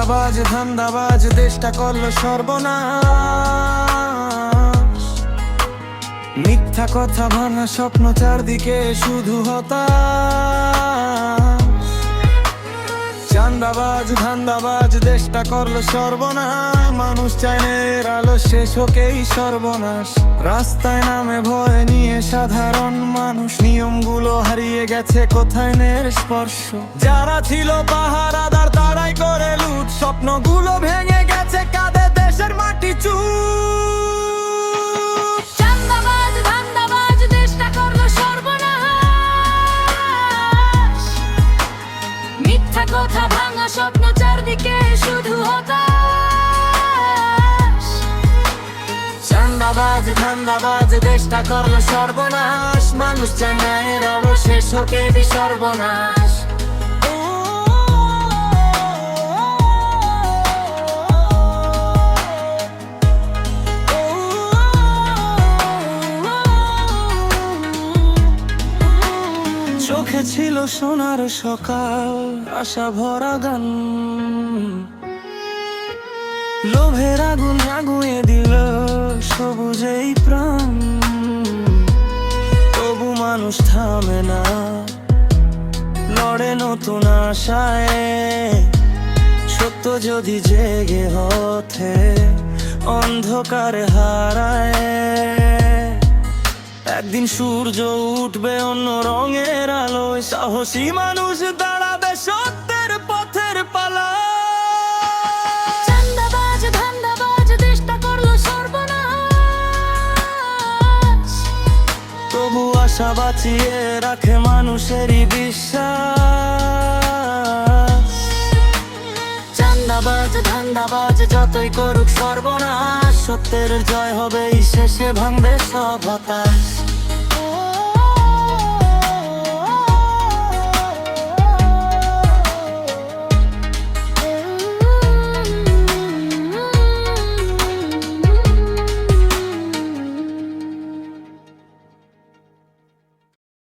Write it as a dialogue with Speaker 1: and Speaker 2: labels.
Speaker 1: চাঁদাবাজ ধান্দাবাজ দেশটা করলো সর্বনাশ। মিথ্যা কথা ভাঙা স্বপ্ন চারদিকে শুধু হতাশ। চাঁদাবাজ ধান্দাবাজ দেশটা করলো সর্বনাশ। মানুষ চায় না এর আলো শেষ হোকেই সর্বনাশ। রাস্তায় নামে ভয় নিয়ে সাধারণ মানুষ, নিয়মগুলো হারিয়ে গেছে কোথায় নের স্পর্শ। যারা ছিল পাহারাদার তারাই করে লুট, স্বপ্নগুলো ভেঙে গেছে কাঁধে দেশের মাটি চুপ।
Speaker 2: চাঁদাবাজ ধান্দাবাজ দেশটা করলো সর্বনাশ। মিথ্যা কথা ভাঙা স্বপ্ন চারদিকে শুধু হতাশ।
Speaker 1: চাঁদাবাজ ধান্দাবাজ দেশটা করলো সর্বনাশ। মানুষ চায় না এর আলো শেষ হোকেই সর্বনাশ। চোখে ছিল সোনার সকাল, আশা ভরা গান, লোভের আগুন আগুয়ে দিল সবুজেই প্রাণ। তবু মানুষ থামে না, লড়ে নতুন আশায়। সত্য যদি জেগে ওঠে অন্ধকারে হারায়। একদিন সূর্য উঠবে অন্য রঙের আলোয়, সাহসী মানুষ দাঁড়াবে সত্যের পথের পালায়।
Speaker 2: চাঁদাবাজ ধান্দাবাজ দেশটা করলো সর্বনাশ।
Speaker 1: তবু আশা বাঁচিয়ে রাখে মানুষেরই বিশ্বাস। চাঁদাবাজ ধান্দাবাজ যতই করুক সর্বনাশ, সত্যের জয় হবে শেষে ভাঙবে সব হতাশ।